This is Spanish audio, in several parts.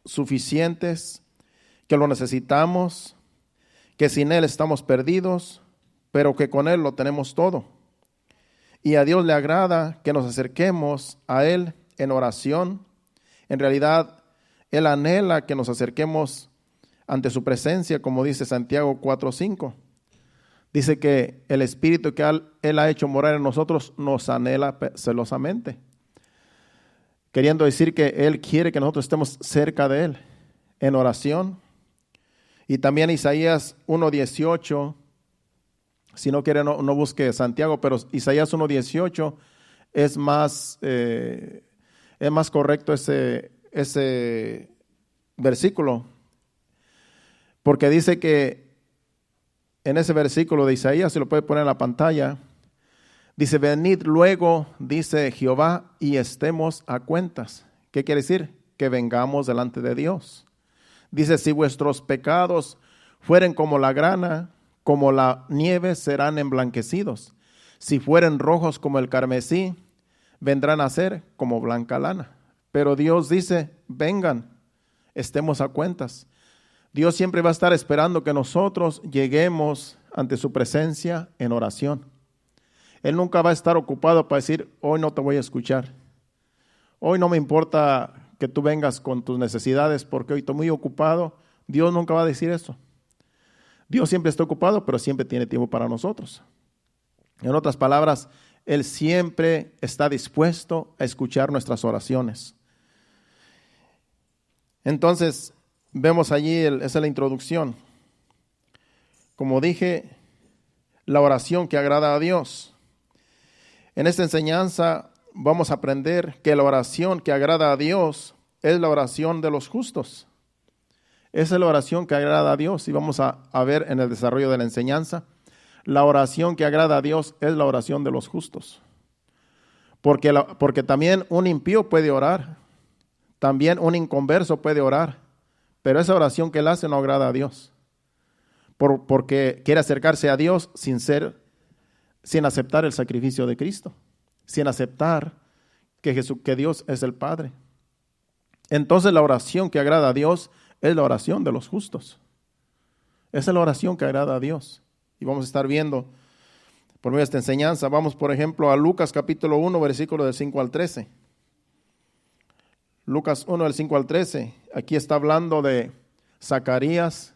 suficientes, que lo necesitamos, que sin Él estamos perdidos, pero que con Él lo tenemos todo. Y a Dios le agrada que nos acerquemos a Él en oración. En realidad, Él anhela que nos acerquemos ante su presencia, como dice Santiago 4:5. Dice que el Espíritu que Él ha hecho morar en nosotros nos anhela celosamente, queriendo decir que Él quiere que nosotros estemos cerca de Él en oración. Y también Isaías 1:18, si no quiere no busque Santiago, pero Isaías 1:18 es más correcto ese versículo, porque dice que en ese versículo de Isaías, se lo puede poner en la pantalla, dice: venid luego, dice Jehová, y estemos a cuentas. ¿Qué quiere decir? Que vengamos delante de Dios. Dice: si vuestros pecados fueren como la grana, como la nieve serán emblanquecidos. Si fueren rojos como el carmesí, vendrán a ser como blanca lana. Pero Dios dice: vengan, estemos a cuentas. Dios siempre va a estar esperando que nosotros lleguemos ante su presencia en oración. Él nunca va a estar ocupado para decir: hoy no te voy a escuchar. Hoy no me importa que tú vengas con tus necesidades porque hoy estoy muy ocupado. Dios nunca va a decir eso. Dios siempre está ocupado, pero siempre tiene tiempo para nosotros. En otras palabras, Él siempre está dispuesto a escuchar nuestras oraciones. Entonces, vemos allí, esa es la introducción. Como dije, la oración que agrada a Dios. En esta enseñanza vamos a aprender que la oración que agrada a Dios es la oración de los justos. Esa es la oración que agrada a Dios, y vamos a ver en el desarrollo de la enseñanza. La oración que agrada a Dios es la oración de los justos. Porque también un impío puede orar, también un inconverso puede orar, pero esa oración que él hace no agrada a Dios, porque quiere acercarse a Dios sin aceptar el sacrificio de Cristo, sin aceptar que Dios es el Padre. Entonces la oración que agrada a Dios es la oración de los justos. Esa es la oración que agrada a Dios. Y vamos a estar viendo por medio de esta enseñanza. Vamos, por ejemplo, a Lucas capítulo 1, versículo del 5 al 13. Lucas 1, del 5 al 13. Aquí está hablando de Zacarías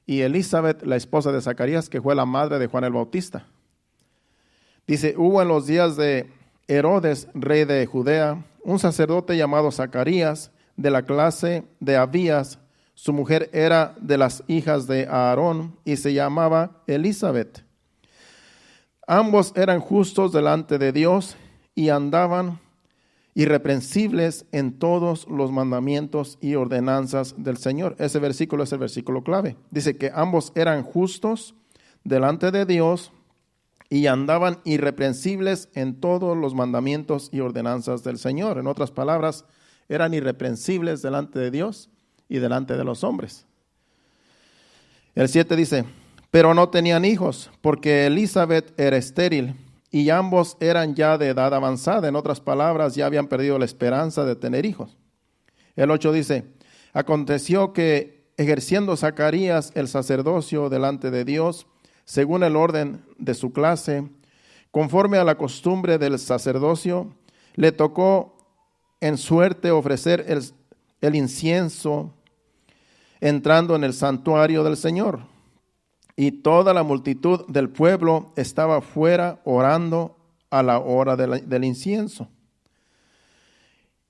y Elizabeth, la esposa de Zacarías, que fue la madre de Juan el Bautista. Dice: hubo en los días de Herodes, rey de Judea, un sacerdote llamado Zacarías, de la clase de Abías. Su mujer era de las hijas de Aarón y se llamaba Elizabeth. Ambos eran justos delante de Dios y andaban irreprensibles en todos los mandamientos y ordenanzas del Señor. Ese versículo es el versículo clave. Dice que ambos eran justos delante de Dios y andaban irreprensibles en todos los mandamientos y ordenanzas del Señor. En otras palabras, eran irreprensibles delante de Dios y delante de los hombres. El 7 dice: pero no tenían hijos, porque Elizabeth era estéril, y ambos eran ya de edad avanzada. En otras palabras, ya habían perdido la esperanza de tener hijos. El 8 dice: aconteció que, ejerciendo Zacarías el sacerdocio delante de Dios, según el orden de su clase, conforme a la costumbre del sacerdocio, le tocó en suerte ofrecer el incienso entrando en el santuario del Señor. Y toda la multitud del pueblo estaba fuera orando a la hora del incienso.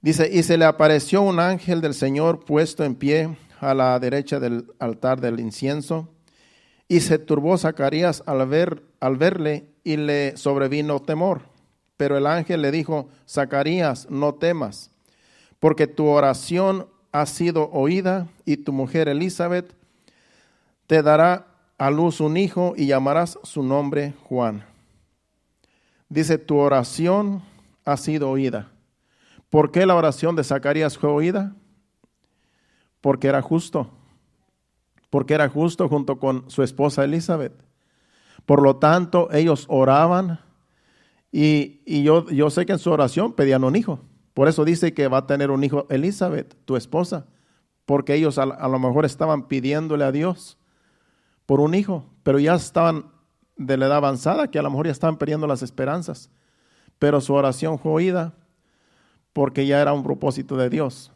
Dice: y se le apareció un ángel del Señor puesto en pie a la derecha del altar del incienso. Y se turbó Zacarías al verle, y le sobrevino temor. Pero el ángel le dijo: Zacarías, no temas, porque tu oración ha sido oída, y tu mujer Elizabeth te dará a luz un hijo, y llamarás su nombre Juan. Dice: tu oración ha sido oída. ¿Por qué la oración de Zacarías fue oída? Porque era justo. Porque era justo junto con su esposa Elizabeth. Por lo tanto, ellos oraban, y yo sé que en su oración pedían un hijo. Por eso dice que va a tener un hijo Elizabeth, tu esposa, porque ellos a lo mejor estaban pidiéndole a Dios por un hijo, pero ya estaban de la edad avanzada, que a lo mejor ya estaban perdiendo las esperanzas. Pero su oración fue oída porque ya era un propósito de Dios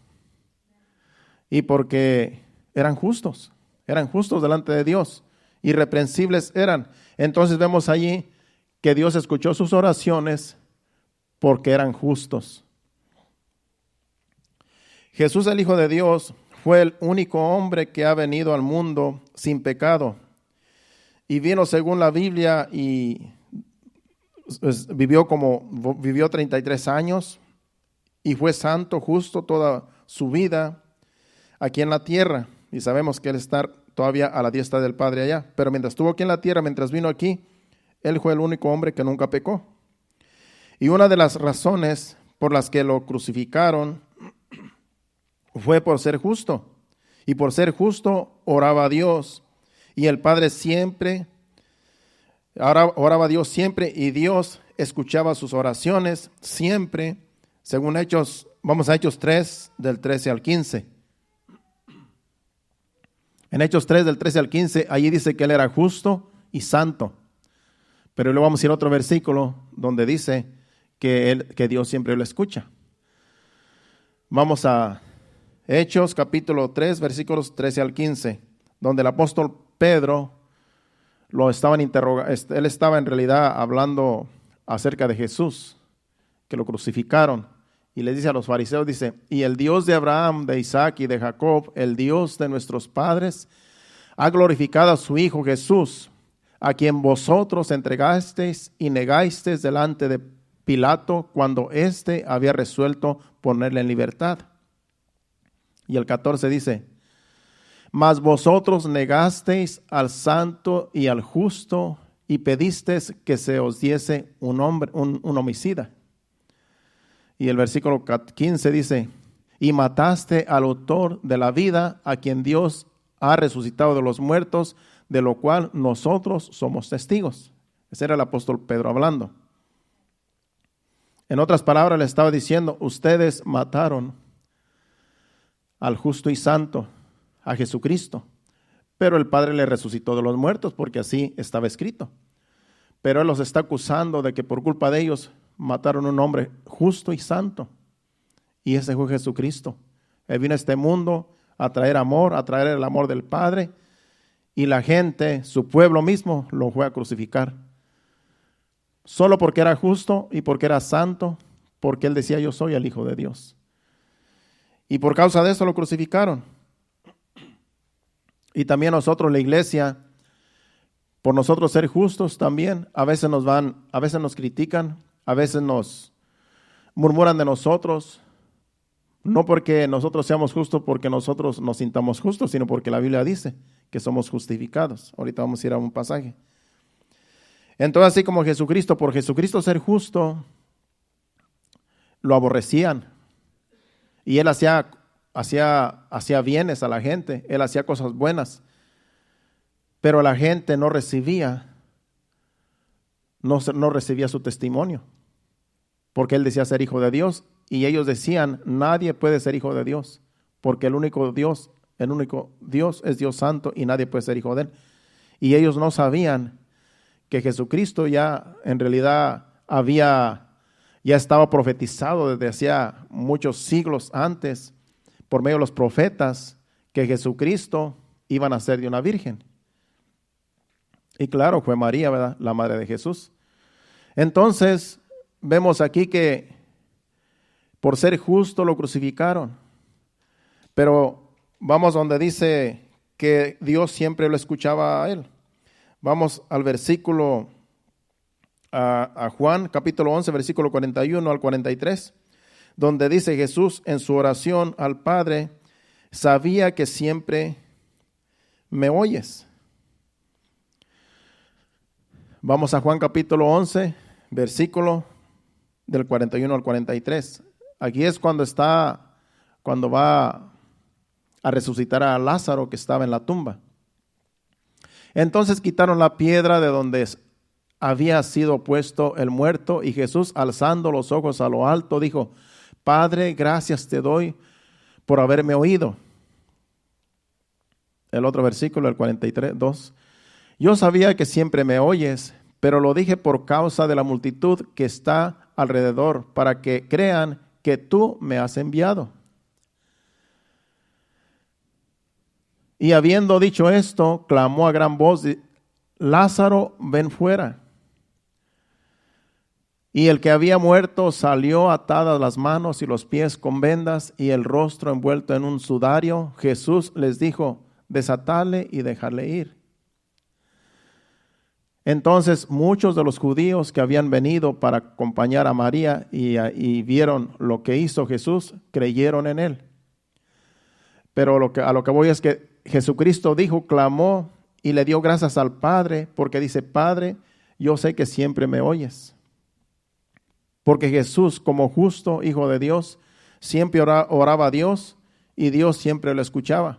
y porque eran justos delante de Dios, irreprensibles eran. Entonces vemos allí que Dios escuchó sus oraciones porque eran justos. Jesús, el Hijo de Dios, fue el único hombre que ha venido al mundo sin pecado y vino según la Biblia y vivió 33 años y fue santo, justo toda su vida aquí en la tierra. Y sabemos que Él está todavía a la diestra del Padre allá. Pero mientras estuvo aquí en la tierra, mientras vino aquí, Él fue el único hombre que nunca pecó. Y una de las razones por las que lo crucificaron fue por ser justo. Y por ser justo oraba a Dios. Y el Padre siempre, oraba a Dios siempre, y Dios escuchaba sus oraciones siempre, según Hechos, vamos a Hechos 3, del 13 al 15. En Hechos 3, del 13 al 15, allí dice que Él era justo y santo. Pero luego vamos a ir a otro versículo donde dice que Dios siempre lo escucha. Vamos a Hechos capítulo 3, versículos 13 al 15, donde el apóstol Pedro lo estaban interrogando. Él estaba en realidad hablando acerca de Jesús, que lo crucificaron. Y le dice a los fariseos, dice, y el Dios de Abraham, de Isaac y de Jacob, el Dios de nuestros padres, ha glorificado a su Hijo Jesús, a quien vosotros entregasteis y negasteis delante de Pilato cuando éste había resuelto ponerle en libertad. Y el 14 dice, mas vosotros negasteis al santo y al justo y pedisteis que se os diese un homicida. Y el versículo 15 dice, y mataste al autor de la vida, a quien Dios ha resucitado de los muertos, de lo cual nosotros somos testigos. Ese era el apóstol Pedro hablando. En otras palabras le estaba diciendo, ustedes mataron al justo y santo, a Jesucristo, pero el Padre le resucitó de los muertos, porque así estaba escrito. Pero Él los está acusando de que por culpa de ellos mataron a un hombre justo y santo, y ese fue Jesucristo. Él vino a este mundo a traer amor, a traer el amor del Padre, y la gente, su pueblo mismo, lo fue a crucificar. Solo porque era justo y porque era santo, porque Él decía, yo soy el Hijo de Dios. Y por causa de eso lo crucificaron. Y también nosotros, la iglesia, por nosotros ser justos también, a veces nos critican, a veces nos murmuran de nosotros, no porque nosotros seamos justos, porque nosotros nos sintamos justos, sino porque la Biblia dice que somos justificados. Ahorita vamos a ir a un pasaje. Entonces, así como Jesucristo, por Jesucristo ser justo, lo aborrecían. Y Él hacía bienes a la gente, Él hacía cosas buenas, pero la gente no recibía su testimonio, porque Él decía ser Hijo de Dios, y ellos decían, nadie puede ser hijo de Dios, porque el único Dios es Dios Santo, y nadie puede ser hijo de Él. Y ellos no sabían que Jesucristo ya en realidad ya estaba profetizado desde hacía muchos siglos antes, por medio de los profetas, que Jesucristo iba a nacer de una virgen. Y claro, fue María, ¿verdad?, la madre de Jesús. Entonces, vemos aquí que por ser justo lo crucificaron. Pero vamos donde dice que Dios siempre lo escuchaba a Él. Vamos al versículo, a Juan, capítulo 11, versículo 41 al 43. Donde dice Jesús en su oración al Padre, sabía que siempre me oyes. Vamos a Juan capítulo 11, versículo del 41 al 43. Aquí es cuando va a resucitar a Lázaro, que estaba en la tumba. Entonces quitaron la piedra de donde había sido puesto el muerto, y Jesús, alzando los ojos a lo alto, dijo, Padre, gracias te doy por haberme oído. el otro versículo, el 43:2. Yo sabía que siempre me oyes, pero lo dije por causa de la multitud que está alrededor, para que crean que tú me has enviado. Y habiendo dicho esto, clamó a gran voz, Lázaro, ven fuera. Y el que había muerto salió atadas las manos y los pies con vendas y el rostro envuelto en un sudario. Jesús les dijo, desatadle y dejadle ir. Entonces muchos de los judíos que habían venido para acompañar a María y vieron lo que hizo Jesús, creyeron en él. Pero a lo que voy es que Jesucristo dijo, clamó y le dio gracias al Padre, porque dice, Padre, yo sé que siempre me oyes. Porque Jesús, como justo Hijo de Dios, siempre oraba a Dios y Dios siempre lo escuchaba.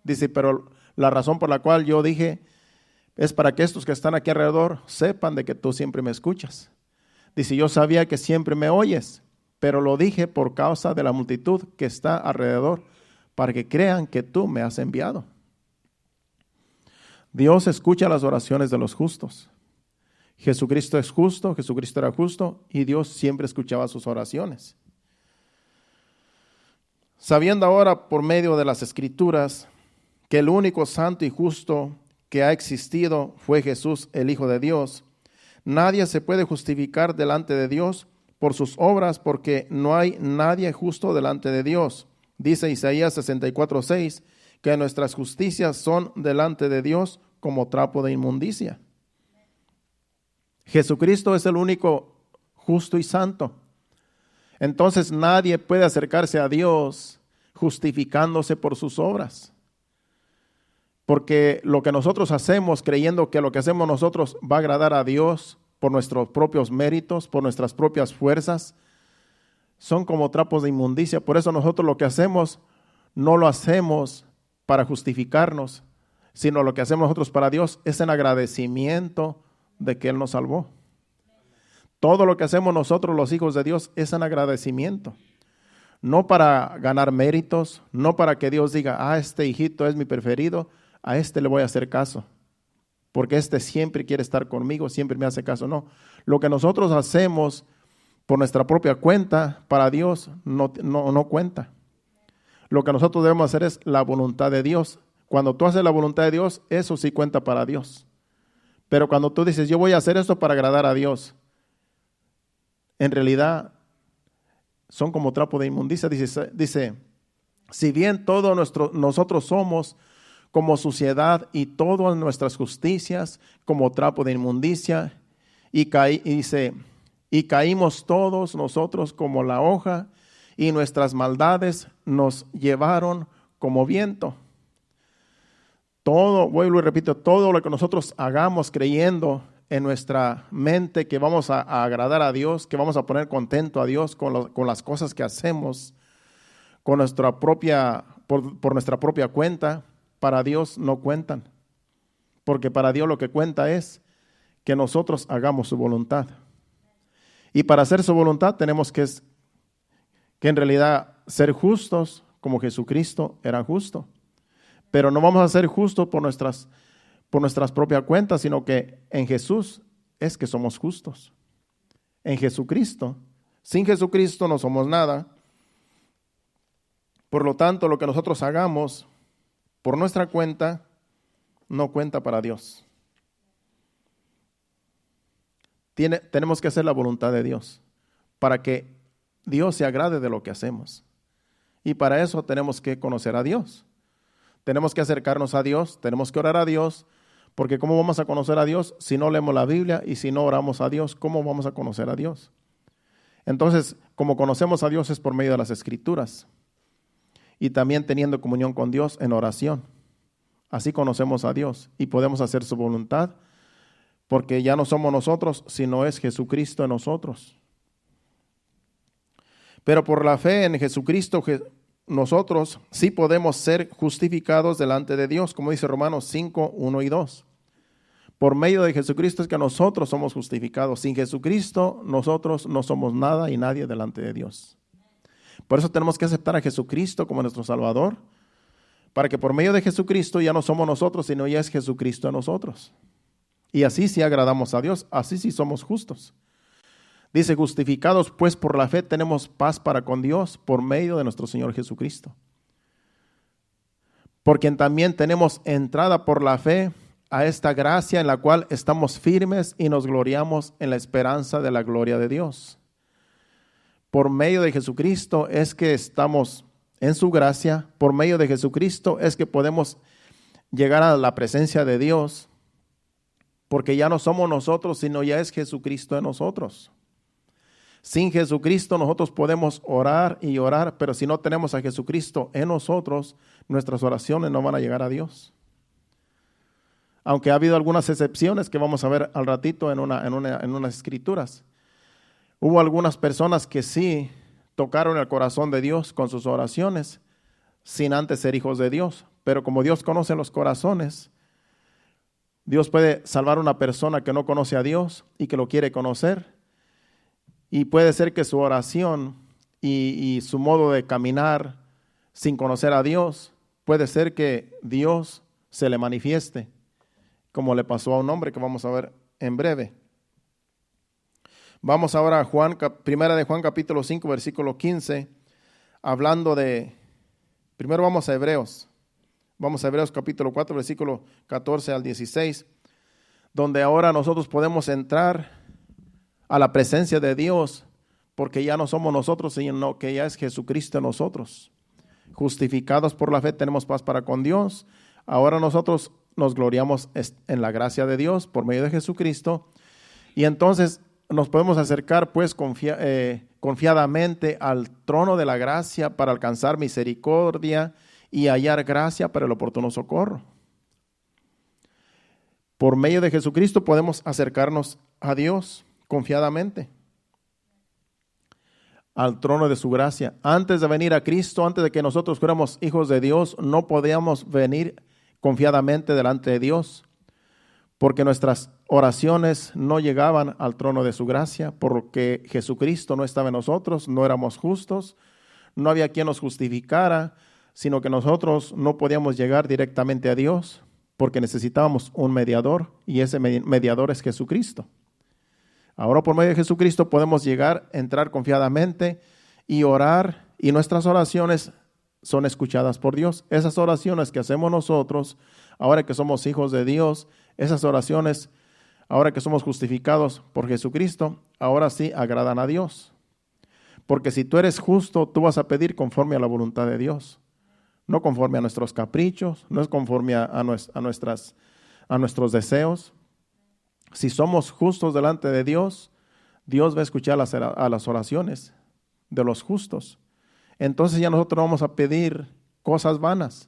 Dice, pero la razón por la cual yo dije es para que estos que están aquí alrededor sepan de que tú siempre me escuchas. Dice, yo sabía que siempre me oyes, pero lo dije por causa de la multitud que está alrededor, para que crean que tú me has enviado. Dios escucha las oraciones de los justos. Jesucristo es justo, Jesucristo era justo y Dios siempre escuchaba sus oraciones. Sabiendo ahora por medio de las Escrituras que el único santo y justo que ha existido fue Jesús, el Hijo de Dios, nadie se puede justificar delante de Dios por sus obras, porque no hay nadie justo delante de Dios. Dice Isaías 64:6 que nuestras justicias son delante de Dios como trapo de inmundicia. Jesucristo es el único justo y santo. Entonces nadie puede acercarse a Dios justificándose por sus obras. Porque lo que nosotros hacemos, creyendo que lo que hacemos nosotros va a agradar a Dios por nuestros propios méritos, por nuestras propias fuerzas, son como trapos de inmundicia. Por eso nosotros lo que hacemos no lo hacemos para justificarnos, sino lo que hacemos nosotros para Dios es en agradecimiento de que Él nos salvó. Todo lo que hacemos nosotros los hijos de Dios es en agradecimiento. No para ganar méritos, no para que Dios diga, este hijito es mi preferido, a este le voy a hacer caso, porque este siempre quiere estar conmigo, siempre me hace caso. No, lo que nosotros hacemos por nuestra propia cuenta, para Dios no cuenta. Lo que nosotros debemos hacer es la voluntad de Dios. Cuando tú haces la voluntad de Dios, eso sí cuenta para Dios. Pero cuando tú dices, yo voy a hacer esto para agradar a Dios, en realidad son como trapo de inmundicia. Dice, si bien todos nosotros somos como suciedad y todas nuestras justicias como trapo de inmundicia, y caímos todos nosotros como la hoja, y nuestras maldades nos llevaron como viento. Todo, vuelvo y repito, todo lo que nosotros hagamos creyendo en nuestra mente que vamos a agradar a Dios, que vamos a poner contento a Dios con las cosas que hacemos, con nuestra propia, por nuestra propia cuenta, para Dios no cuentan. Porque para Dios lo que cuenta es que nosotros hagamos su voluntad. Y para hacer su voluntad tenemos que en realidad ser justos como Jesucristo era justo. Pero no vamos a ser justos por nuestras propias cuentas, sino que en Jesús es que somos justos. En Jesucristo. Sin Jesucristo no somos nada. Por lo tanto, lo que nosotros hagamos por nuestra cuenta no cuenta para Dios. Tenemos que hacer la voluntad de Dios para que Dios se agrade de lo que hacemos. Y para eso tenemos que conocer a Dios. Tenemos que acercarnos a Dios, tenemos que orar a Dios, porque ¿cómo vamos a conocer a Dios si no leemos la Biblia y si no oramos a Dios? ¿Cómo vamos a conocer a Dios? Entonces, como conocemos a Dios es por medio de las Escrituras y también teniendo comunión con Dios en oración. Así conocemos a Dios y podemos hacer su voluntad, porque ya no somos nosotros, sino es Jesucristo en nosotros. Pero por la fe en Jesucristo, nosotros sí podemos ser justificados delante de Dios, como dice Romanos 5, 1 y 2. Por medio de Jesucristo es que nosotros somos justificados. Sin Jesucristo nosotros no somos nada y nadie delante de Dios. Por eso tenemos que aceptar a Jesucristo como nuestro Salvador, para que por medio de Jesucristo ya no somos nosotros, sino ya es Jesucristo en nosotros. Y así sí agradamos a Dios, así sí somos justos. Dice, justificados pues por la fe tenemos paz para con Dios por medio de nuestro Señor Jesucristo. Por quien también tenemos entrada por la fe a esta gracia en la cual estamos firmes y nos gloriamos en la esperanza de la gloria de Dios. Por medio de Jesucristo es que estamos en su gracia, por medio de Jesucristo es que podemos llegar a la presencia de Dios, porque ya no somos nosotros, sino ya es Jesucristo en nosotros. Sin Jesucristo nosotros podemos orar y orar, pero si no tenemos a Jesucristo en nosotros, nuestras oraciones no van a llegar a Dios. Aunque ha habido algunas excepciones que vamos a ver al ratito en unas escrituras. Hubo algunas personas que sí tocaron el corazón de Dios con sus oraciones, sin antes ser hijos de Dios. Pero como Dios conoce los corazones, Dios puede salvar a una persona que no conoce a Dios y que lo quiere conocer. Y puede ser que su oración y su modo de caminar sin conocer a Dios, puede ser que Dios se le manifieste, como le pasó a un hombre que vamos a ver en breve. Vamos ahora a Primera de Juan capítulo 5, versículo 15, hablando de, primero vamos a Hebreos. Vamos a Hebreos capítulo 4, versículo 14 al 16, donde ahora nosotros podemos entrar a la presencia de Dios, porque ya no somos nosotros, sino que ya es Jesucristo en nosotros. Justificados por la fe tenemos paz para con Dios. Ahora nosotros nos gloriamos en la gracia de Dios por medio de Jesucristo, y entonces nos podemos acercar pues confiadamente al trono de la gracia para alcanzar misericordia y hallar gracia para el oportuno socorro. Por medio de Jesucristo podemos acercarnos a Dios confiadamente al trono de su gracia. Antes de venir a Cristo, antes de que nosotros fuéramos hijos de Dios, no podíamos venir confiadamente delante de Dios, porque nuestras oraciones no llegaban al trono de su gracia, porque Jesucristo no estaba en nosotros, no éramos justos, no había quien nos justificara, sino que nosotros no podíamos llegar directamente a Dios, porque necesitábamos un mediador, y ese mediador es Jesucristo. Ahora por medio de Jesucristo podemos llegar, entrar confiadamente y orar, y nuestras oraciones son escuchadas por Dios. Esas oraciones que hacemos nosotros, ahora que somos hijos de Dios, esas oraciones, ahora que somos justificados por Jesucristo, ahora sí agradan a Dios. Porque si tú eres justo, tú vas a pedir conforme a la voluntad de Dios, no conforme a nuestros caprichos, no es conforme a nuestros deseos. Si somos justos delante de Dios, Dios va a escuchar a las oraciones de los justos. Entonces ya nosotros vamos a pedir cosas vanas.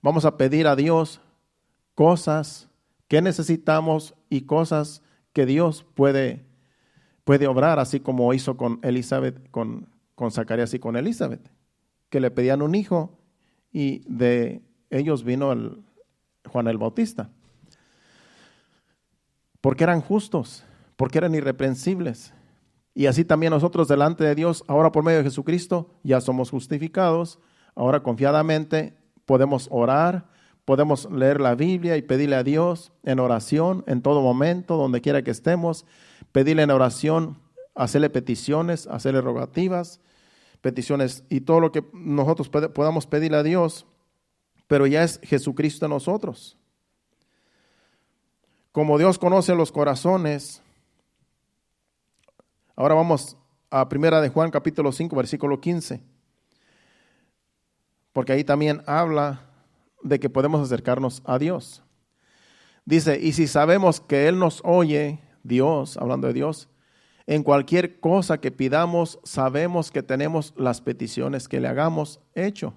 Vamos a pedir a Dios cosas que necesitamos y cosas que Dios puede obrar, así como hizo con Elizabeth, con Zacarías y con Elizabeth, que le pedían un hijo y de ellos vino Juan el Bautista. Porque eran justos, porque eran irreprensibles. Y así también nosotros delante de Dios, ahora por medio de Jesucristo, ya somos justificados. Ahora confiadamente podemos orar, podemos leer la Biblia y pedirle a Dios en oración, en todo momento, donde quiera que estemos. Pedirle en oración, hacerle peticiones, hacerle rogativas, peticiones y todo lo que nosotros podamos pedirle a Dios. Pero ya es Jesucristo en nosotros. Como Dios conoce los corazones, ahora vamos a Primera de Juan capítulo 5, versículo 15, porque ahí también habla de que podemos acercarnos a Dios. Dice, y si sabemos que Él nos oye, Dios, hablando de Dios, en cualquier cosa que pidamos, sabemos que tenemos las peticiones que le hagamos hecho.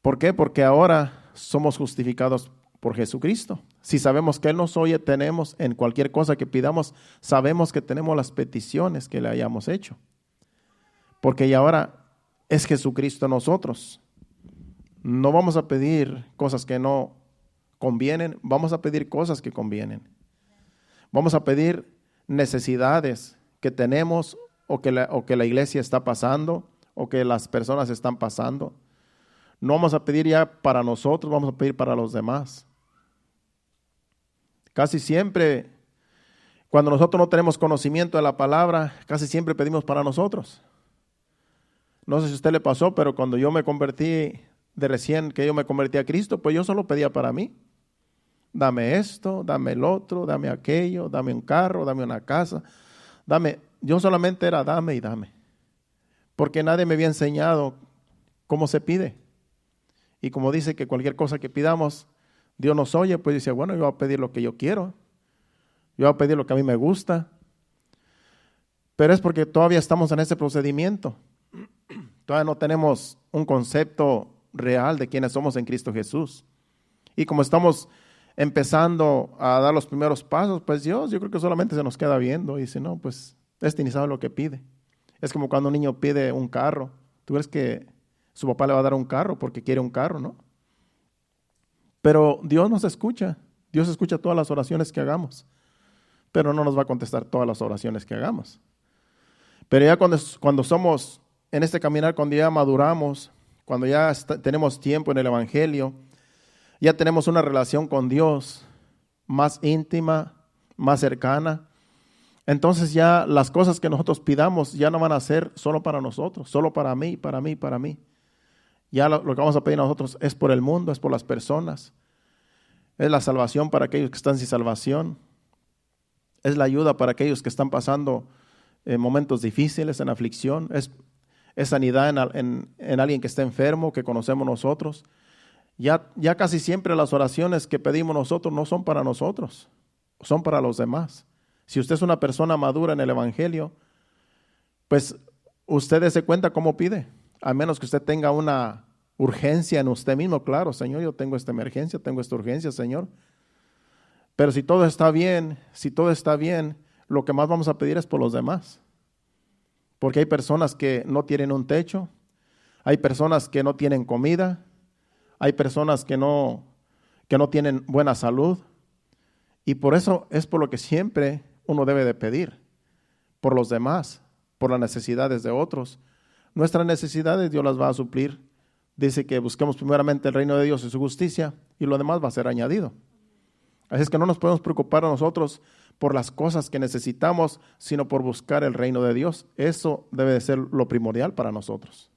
¿Por qué? Porque ahora somos justificados por Jesucristo. Si sabemos que Él nos oye, tenemos en cualquier cosa que pidamos, sabemos que tenemos las peticiones que le hayamos hecho. Porque ya ahora es Jesucristo en nosotros. No vamos a pedir cosas que no convienen, vamos a pedir cosas que convienen. Vamos a pedir necesidades que tenemos o que la iglesia está pasando o que las personas están pasando. No vamos a pedir ya para nosotros, vamos a pedir para los demás. Casi siempre, cuando nosotros no tenemos conocimiento de la palabra, casi siempre pedimos para nosotros. No sé si a usted le pasó, pero cuando yo me convertí, de recién que yo me convertí a Cristo, pues yo solo pedía para mí. Dame esto, dame el otro, dame aquello, dame un carro, dame una casa, yo solamente era dame y dame. Porque nadie me había enseñado cómo se pide. Y como dice que cualquier cosa que pidamos, Dios nos oye, pues dice, bueno, yo voy a pedir lo que yo quiero. Yo voy a pedir lo que a mí me gusta. Pero es porque todavía estamos en ese procedimiento. Todavía no tenemos un concepto real de quiénes somos en Cristo Jesús. Y como estamos empezando a dar los primeros pasos, pues Dios, yo creo que solamente se nos queda viendo y dice, no, pues ni sabe lo que pide. Es como cuando un niño pide un carro. ¿Tú crees que su papá le va a dar un carro porque quiere un carro, no? Pero Dios nos escucha. Dios escucha todas las oraciones que hagamos, pero no nos va a contestar todas las oraciones que hagamos. Pero ya cuando somos en este caminar, cuando ya maduramos, cuando ya tenemos tiempo en el Evangelio, ya tenemos una relación con Dios más íntima, más cercana, entonces ya las cosas que nosotros pidamos ya no van a ser solo para nosotros, solo para mí, para mí, para mí. Ya lo que vamos a pedir nosotros es por el mundo, es por las personas, es la salvación para aquellos que están sin salvación, es la ayuda para aquellos que están pasando momentos difíciles, en aflicción, es sanidad en alguien que está enfermo, que conocemos nosotros. Ya casi siempre las oraciones que pedimos nosotros no son para nosotros, son para los demás. Si usted es una persona madura en el Evangelio, pues usted se cuenta cómo pide, a menos que usted tenga una urgencia en usted mismo. Claro, Señor, yo tengo esta emergencia, tengo esta urgencia, Señor. Pero si todo está bien, lo que más vamos a pedir es por los demás. Porque hay personas que no tienen un techo, hay personas que no tienen comida, hay personas que no tienen buena salud. Y por eso es por lo que siempre uno debe de pedir, por los demás, por las necesidades de otros. Nuestras necesidades Dios las va a suplir. Dice que busquemos primeramente el reino de Dios y su justicia, y lo demás va a ser añadido. Así es que no nos podemos preocupar a nosotros por las cosas que necesitamos, sino por buscar el reino de Dios. Eso debe de ser lo primordial para nosotros.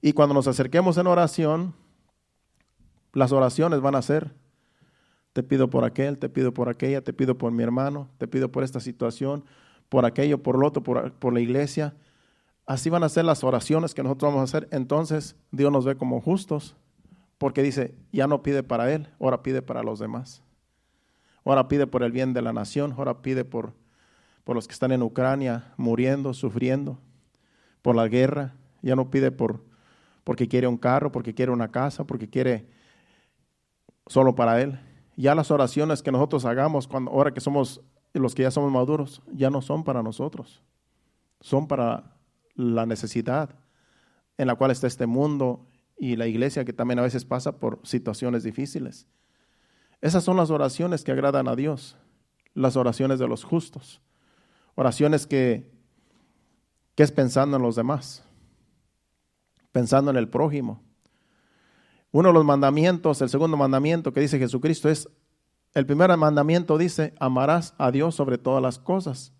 Y cuando nos acerquemos en oración, las oraciones van a ser: te pido por aquel, te pido por aquella, te pido por mi hermano, te pido por esta situación, por aquello, por lo otro, por la iglesia. Así van a ser las oraciones que nosotros vamos a hacer. Entonces Dios nos ve como justos, porque dice, ya no pide para él, ahora pide para los demás. Ahora pide por el bien de la nación, ahora pide por los que están en Ucrania muriendo, sufriendo, por la guerra. Ya no pide porque quiere un carro, porque quiere una casa, porque quiere solo para él. Ya las oraciones que nosotros hagamos, ahora que somos los que ya somos maduros, ya no son para nosotros, son para la necesidad en la cual está este mundo y la iglesia, que también a veces pasa por situaciones difíciles. Esas son las oraciones que agradan a Dios, las oraciones de los justos, oraciones que es pensando en los demás, pensando en el prójimo. Uno de los mandamientos, el segundo mandamiento que dice Jesucristo es, el primer mandamiento dice, amarás a Dios sobre todas las cosas.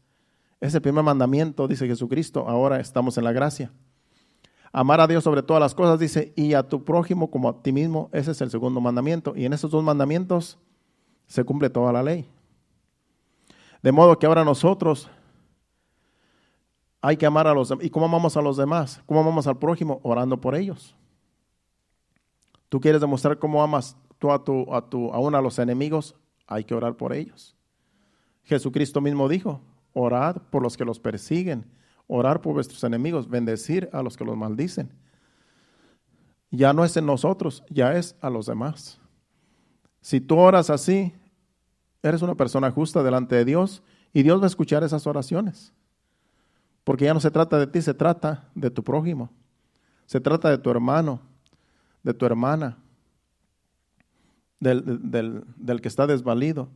Ese primer mandamiento, dice Jesucristo, ahora estamos en la gracia. Amar a Dios sobre todas las cosas, dice, y a tu prójimo como a ti mismo. Ese es el segundo mandamiento. Y en esos dos mandamientos se cumple toda la ley. De modo que ahora nosotros hay que amar a los demás. ¿Y cómo amamos a los demás? ¿Cómo amamos al prójimo? Orando por ellos. Tú quieres demostrar cómo amas tú aún a los enemigos, hay que orar por ellos. Jesucristo mismo dijo, orad por los que los persiguen, orar por vuestros enemigos, bendecir a los que los maldicen. Ya no es en nosotros, ya es a los demás. Si tú oras así, eres una persona justa delante de Dios y Dios va a escuchar esas oraciones. Porque ya no se trata de ti, se trata de tu prójimo. Se trata de tu hermano, de tu hermana, del que está desvalido,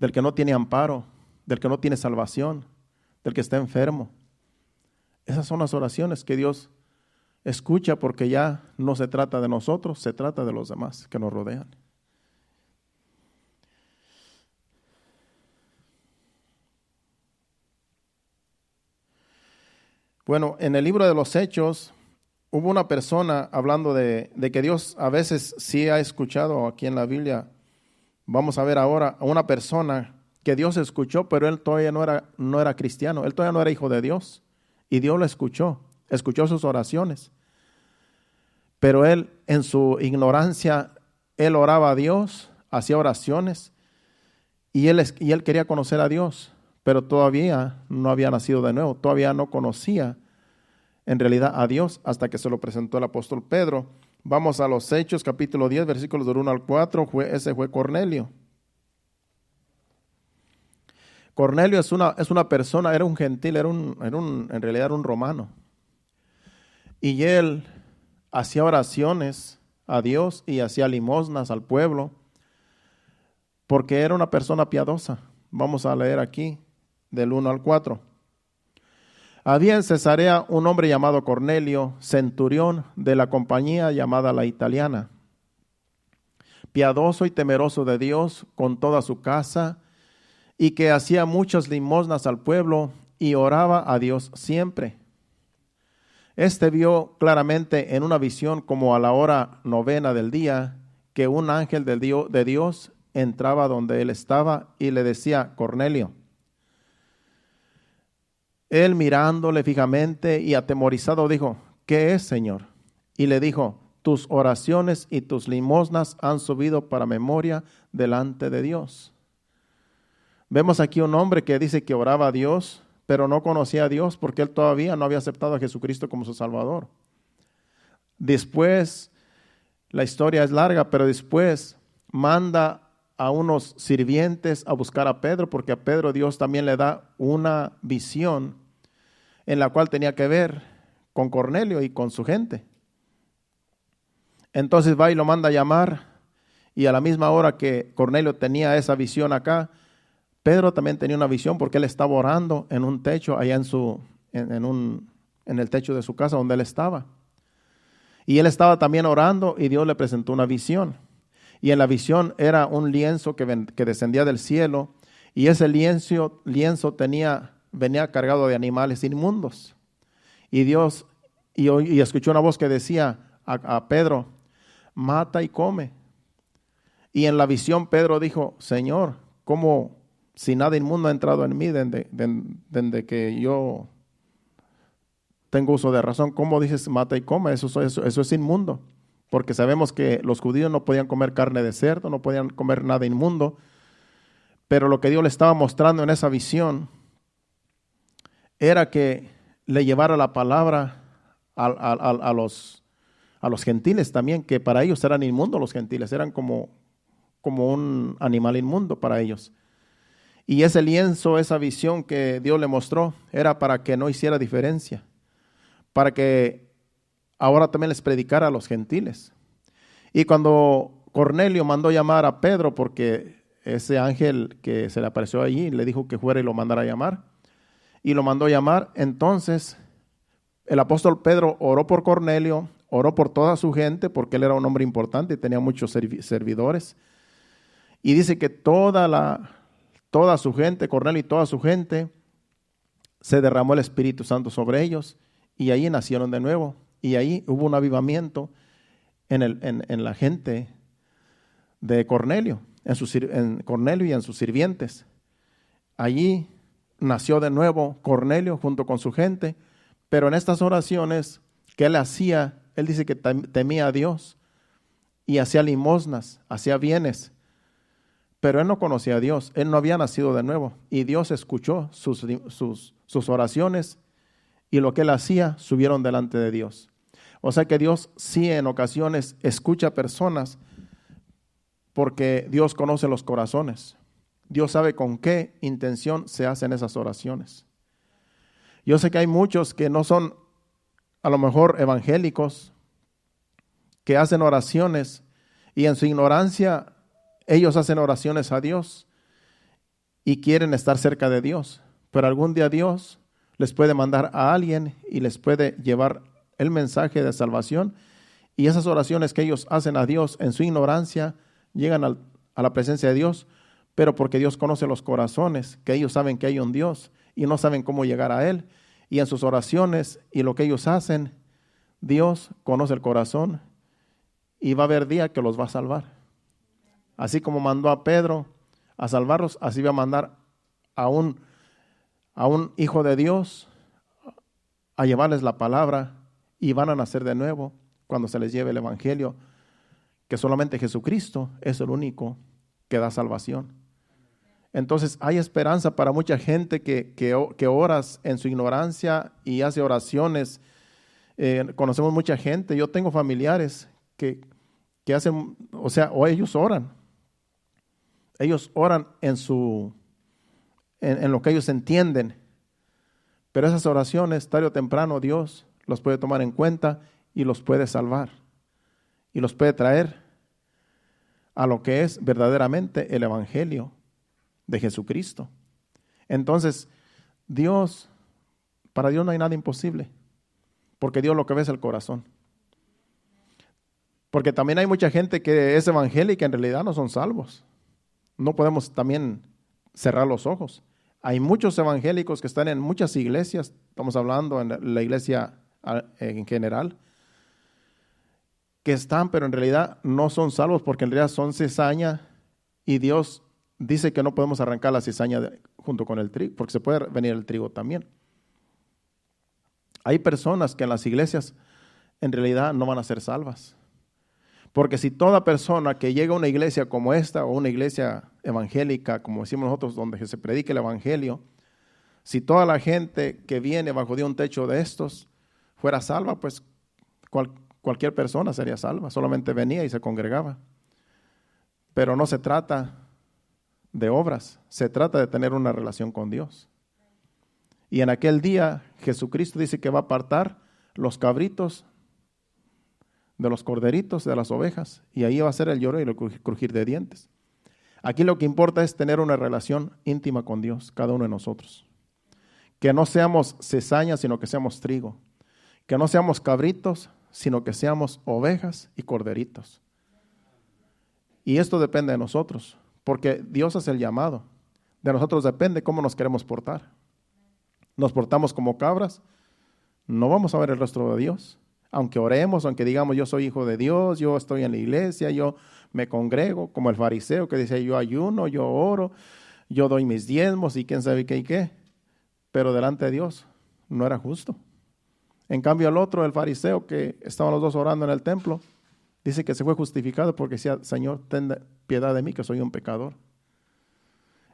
del que no tiene amparo, del que no tiene salvación, del que está enfermo. Esas son las oraciones que Dios escucha, porque ya no se trata de nosotros, se trata de los demás que nos rodean. Bueno, en el libro de los Hechos hubo una persona hablando de que Dios a veces sí ha escuchado aquí en la Biblia. Vamos a ver ahora a una persona que Dios escuchó, pero él todavía no era cristiano, él todavía no era hijo de Dios. Y Dios lo escuchó sus oraciones. Pero él, en su ignorancia, él oraba a Dios, hacía oraciones, y él quería conocer a Dios, pero todavía no había nacido de nuevo, todavía no conocía en realidad a Dios hasta que se lo presentó el apóstol Pedro. Vamos a los Hechos, capítulo 10, versículos del 1 al 4, ese fue Cornelio. Cornelio es una persona, era un gentil, en realidad era un romano. Y él hacía oraciones a Dios y hacía limosnas al pueblo, porque era una persona piadosa. Vamos a leer aquí del 1 al 4. Había en Cesarea un hombre llamado Cornelio, centurión de la compañía llamada La Italiana, piadoso y temeroso de Dios con toda su casa, y que hacía muchas limosnas al pueblo y oraba a Dios siempre. Este vio claramente en una visión, como a la hora 9 del día, que un ángel de Dios entraba donde él estaba y le decía: Cornelio. Él, mirándole fijamente y atemorizado, dijo: ¿qué es, Señor? Y le dijo: tus oraciones y tus limosnas han subido para memoria delante de Dios. Vemos aquí un hombre que dice que oraba a Dios, pero no conocía a Dios porque él todavía no había aceptado a Jesucristo como su Salvador. Después, la historia es larga, pero después manda a unos sirvientes a buscar a Pedro, porque a Pedro Dios también le da una visión en la cual tenía que ver con Cornelio y con su gente. Entonces va y lo manda a llamar, y a la misma hora que Cornelio tenía esa visión acá, Pedro también tenía una visión, porque él estaba orando en un techo allá en el techo de su casa donde él estaba. Y él estaba también orando y Dios le presentó una visión. Y en la visión era un lienzo que descendía del cielo, y ese lienzo venía cargado de animales inmundos. Y Dios, y escuchó una voz que decía a Pedro: mata y come. Y en la visión Pedro dijo: Señor, ¿cómo, si nada inmundo ha entrado en mí desde que yo tengo uso de razón? ¿Cómo dices mata y come? Eso es inmundo. Porque sabemos que los judíos no podían comer carne de cerdo, no podían comer nada inmundo. Pero lo que Dios le estaba mostrando en esa visión era que le llevara la palabra a los gentiles también, que para ellos eran inmundos los gentiles, eran como un animal inmundo para ellos. Y ese lienzo, esa visión que Dios le mostró, era para que no hiciera diferencia, para que ahora también les predicara a los gentiles. Y cuando Cornelio mandó llamar a Pedro, porque ese ángel que se le apareció allí le dijo que fuera y lo mandara a llamar, y lo mandó llamar, entonces el apóstol Pedro oró por Cornelio, oró por toda su gente, porque él era un hombre importante y tenía muchos servidores. Y dice que toda su gente, Cornelio y toda su gente, se derramó el Espíritu Santo sobre ellos, y ahí nacieron de nuevo. Y ahí hubo un avivamiento en la gente de Cornelio, en Cornelio y en sus sirvientes. Allí nació de nuevo Cornelio junto con su gente, pero en estas oraciones que él hacía, él dice que temía a Dios y hacía limosnas, hacía bienes, pero él no conocía a Dios, él no había nacido de nuevo, y Dios escuchó sus oraciones, y lo que él hacía subieron delante de Dios. O sea que Dios sí en ocasiones escucha a personas, porque Dios conoce los corazones. Dios sabe con qué intención se hacen esas oraciones. Yo sé que hay muchos que no son a lo mejor evangélicos, que hacen oraciones y en su ignorancia ellos hacen oraciones a Dios y quieren estar cerca de Dios, pero algún día Dios les puede mandar a alguien y les puede llevar el mensaje de salvación, y esas oraciones que ellos hacen a Dios en su ignorancia llegan a la presencia de Dios, pero porque Dios conoce los corazones, que ellos saben que hay un Dios y no saben cómo llegar a Él, y en sus oraciones y lo que ellos hacen, Dios conoce el corazón y va a haber día que los va a salvar. Así como mandó a Pedro a salvarlos, así va a mandar a un hijo de Dios a llevarles la palabra, y van a nacer de nuevo cuando se les lleve el evangelio, que solamente Jesucristo es el único que da salvación. Entonces hay esperanza para mucha gente que oras en su ignorancia y hace oraciones. Conocemos mucha gente, yo tengo familiares que hacen, o ellos oran en lo que ellos entienden, pero esas oraciones, tarde o temprano, Dios los puede tomar en cuenta y los puede salvar y los puede traer a lo que es verdaderamente el evangelio de Jesucristo. Entonces, para Dios no hay nada imposible, porque Dios lo que ve es el corazón. Porque también hay mucha gente que es evangélica y en realidad no son salvos. No podemos también cerrar los ojos. Hay muchos evangélicos que están en muchas iglesias, estamos hablando en la iglesia en general, que están, pero en realidad no son salvos, porque en realidad son cizaña, y Dios dice que no podemos arrancar la cizaña junto con el trigo, porque se puede venir el trigo también. Hay personas que en las iglesias en realidad no van a ser salvas, porque si toda persona que llega a una iglesia como esta, o una iglesia evangélica, como decimos nosotros, donde se predique el evangelio, si toda la gente que viene bajo de un techo de estos fuera salva, pues cualquier persona sería salva, solamente venía y se congregaba. Pero no se trata de obras, se trata de tener una relación con Dios. Y en aquel día Jesucristo dice que va a apartar los cabritos de los corderitos, de las ovejas, y ahí va a ser el lloro y el crujir de dientes. Aquí lo que importa es tener una relación íntima con Dios, cada uno de nosotros. Que no seamos cizaña, sino que seamos trigo. Que no seamos cabritos, sino que seamos ovejas y corderitos. Y esto depende de nosotros, porque Dios hace el llamado. De nosotros depende cómo nos queremos portar. Nos portamos como cabras, no vamos a ver el rostro de Dios. Aunque oremos, aunque digamos yo soy hijo de Dios, yo estoy en la iglesia, yo me congrego, como el fariseo que dice yo ayuno, yo oro, yo doy mis diezmos y quién sabe qué y qué. Pero delante de Dios no era justo. En cambio el otro, el fariseo, que estaban los dos orando en el templo, dice que se fue justificado porque decía, Señor, ten piedad de mí que soy un pecador.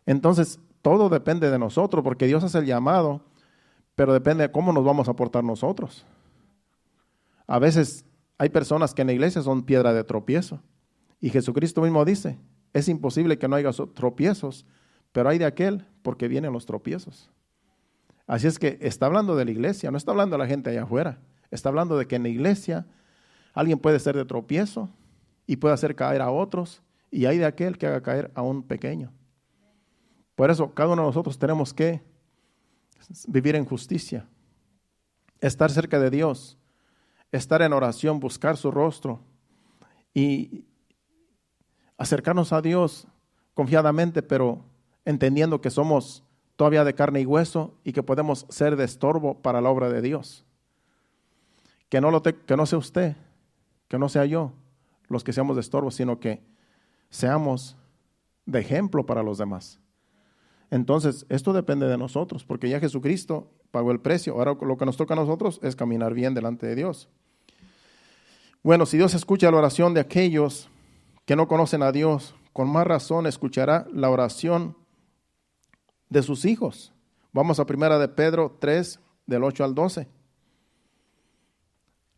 Entonces todo depende de nosotros, porque Dios hace el llamado, pero depende de cómo nos vamos a portar nosotros. A veces hay personas que en la iglesia son piedra de tropiezo. Y Jesucristo mismo dice, es imposible que no haya tropiezos, pero hay de aquel porque vienen los tropiezos. Así es que está hablando de la iglesia, no está hablando de la gente allá afuera. Está hablando de que en la iglesia alguien puede ser de tropiezo y puede hacer caer a otros, y hay de aquel que haga caer a un pequeño. Por eso cada uno de nosotros tenemos que vivir en justicia, estar cerca de Dios, estar en oración, buscar su rostro y acercarnos a Dios confiadamente, pero entendiendo que somos todavía de carne y hueso y que podemos ser de estorbo para la obra de Dios. Que no sea usted, que no sea yo los que seamos de estorbo, sino que seamos de ejemplo para los demás. Entonces, esto depende de nosotros, porque ya Jesucristo pagó el precio. Ahora lo que nos toca a nosotros es caminar bien delante de Dios. Bueno, si Dios escucha la oración de aquellos que no conocen a Dios, con más razón escuchará la oración de sus hijos. Vamos a 1 de Pedro 3, del 8 al 12.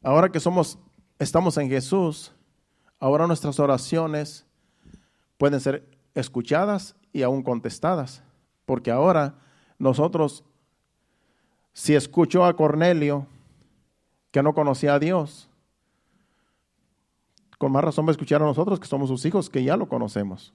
Ahora que estamos en Jesús, ahora nuestras oraciones pueden ser escuchadas y aún contestadas. Porque ahora nosotros, si escuchó a Cornelio, que no conocía a Dios, con más razón va a escuchar a nosotros, que somos sus hijos, que ya lo conocemos.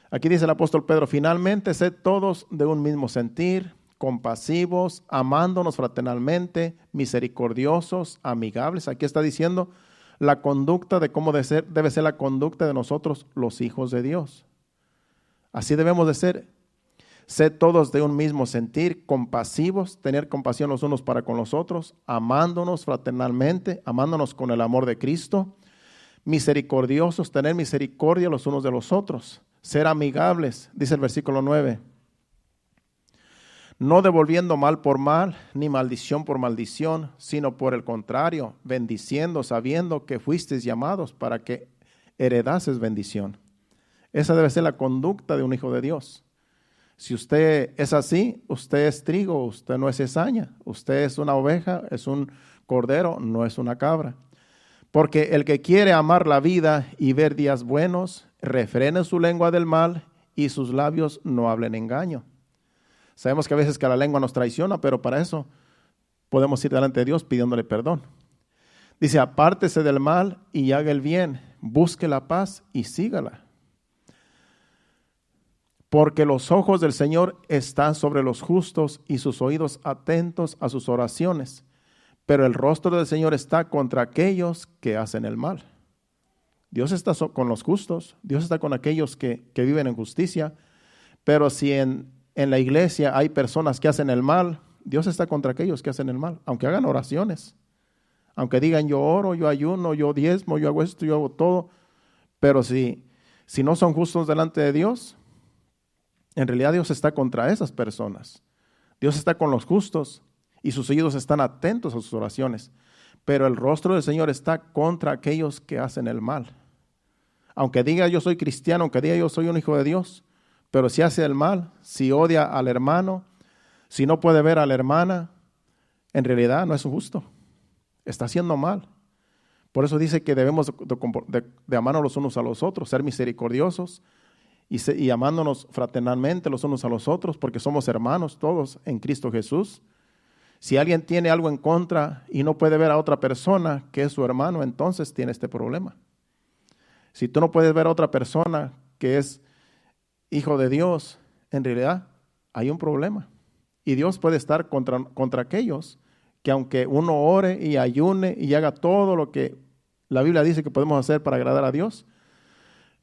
Aquí dice el apóstol Pedro, finalmente sed todos de un mismo sentir, compasivos, amándonos fraternalmente, misericordiosos, amigables. Aquí está diciendo la conducta de cómo debe ser la conducta de nosotros, los hijos de Dios. Así debemos de ser. Sed todos de un mismo sentir, compasivos, tener compasión los unos para con los otros, amándonos fraternalmente, amándonos con el amor de Cristo, misericordiosos, tener misericordia los unos de los otros, ser amigables, dice el versículo 9. No devolviendo mal por mal, ni maldición por maldición, sino por el contrario, bendiciendo, sabiendo que fuisteis llamados para que heredases bendición. Esa debe ser la conducta de un hijo de Dios. Si usted es así, usted es trigo, usted no es cizaña, usted es una oveja, es un cordero, no es una cabra. Porque el que quiere amar la vida y ver días buenos, refrene su lengua del mal y sus labios no hablen engaño. Sabemos que a veces que la lengua nos traiciona, pero para eso podemos ir delante de Dios pidiéndole perdón. Dice, apártese del mal y haga el bien, busque la paz y sígala. Porque los ojos del Señor están sobre los justos y sus oídos atentos a sus oraciones. Pero el rostro del Señor está contra aquellos que hacen el mal. Dios está con los justos, Dios está con aquellos que viven en justicia, pero si en la iglesia hay personas que hacen el mal, Dios está contra aquellos que hacen el mal, aunque hagan oraciones, aunque digan yo oro, yo ayuno, yo diezmo, yo hago esto, yo hago todo, pero si no son justos delante de Dios, en realidad Dios está contra esas personas. Dios está con los justos y sus oídos están atentos a sus oraciones, pero el rostro del Señor está contra aquellos que hacen el mal. Aunque diga yo soy cristiano, aunque diga yo soy un hijo de Dios, pero si hace el mal, si odia al hermano, si no puede ver a la hermana, en realidad no es justo. Está haciendo mal. Por eso dice que debemos de amarnos los unos a los otros, ser misericordiosos y amándonos fraternalmente los unos a los otros, porque somos hermanos todos en Cristo Jesús. Si alguien tiene algo en contra y no puede ver a otra persona que es su hermano, entonces tiene este problema. Si tú no puedes ver a otra persona que es hijo de Dios, en realidad hay un problema. Y Dios puede estar contra aquellos que aunque uno ore y ayune y haga todo lo que la Biblia dice que podemos hacer para agradar a Dios,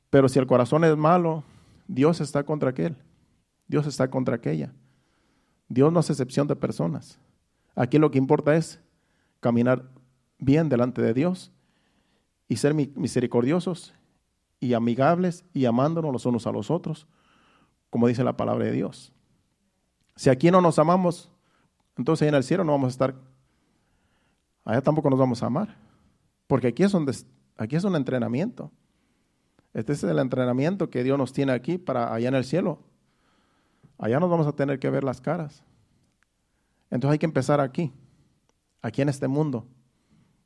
pero si el corazón es malo, Dios está contra aquel. Dios está contra aquella. Dios no hace excepción de personas. Aquí lo que importa es caminar bien delante de Dios y ser misericordiosos y amigables y amándonos los unos a los otros, como dice la palabra de Dios. Si aquí no nos amamos, entonces ahí en el cielo no vamos a estar, allá tampoco nos vamos a amar, porque aquí es un entrenamiento. Este es el entrenamiento que Dios nos tiene aquí para allá en el cielo. Allá nos vamos a tener que ver las caras. Entonces hay que empezar aquí en este mundo,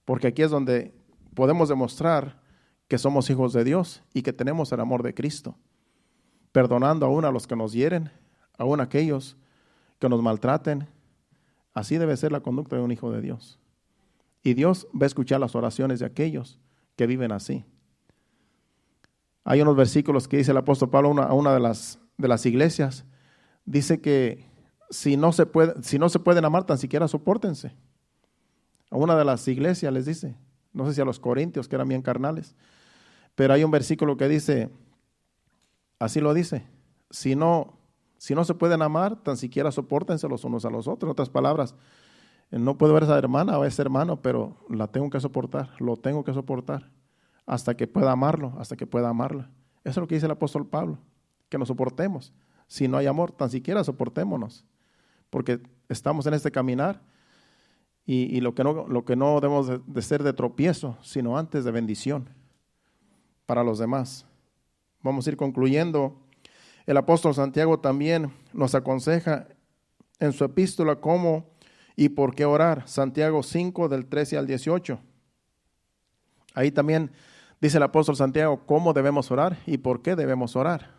porque aquí es donde podemos demostrar que somos hijos de Dios y que tenemos el amor de Cristo, perdonando aún a los que nos hieren, aún a aquellos que nos maltraten. Así debe ser la conducta de un hijo de Dios. Y Dios va a escuchar las oraciones de aquellos que viven así. Hay unos versículos que dice el apóstol Pablo a una de las iglesias, dice que si no se pueden amar, tan siquiera sopórtense. A una de las iglesias les dice, no sé si a los corintios que eran bien carnales, pero hay un versículo que dice, así lo dice, si no se pueden amar, tan siquiera sopórtense los unos a los otros. En otras palabras, no puedo ver a esa hermana o a ese hermano, pero la tengo que soportar, lo tengo que soportar hasta que pueda amarlo, hasta que pueda amarla. Eso es lo que dice el apóstol Pablo, que nos soportemos. Si no hay amor, tan siquiera soportémonos, porque estamos en este caminar y lo que no debemos de ser de tropiezo, sino antes de bendición para los demás. Vamos a ir concluyendo. El apóstol Santiago también nos aconseja en su epístola cómo y por qué orar. Santiago 5, del 13 al 18. Ahí también dice el apóstol Santiago cómo debemos orar y por qué debemos orar.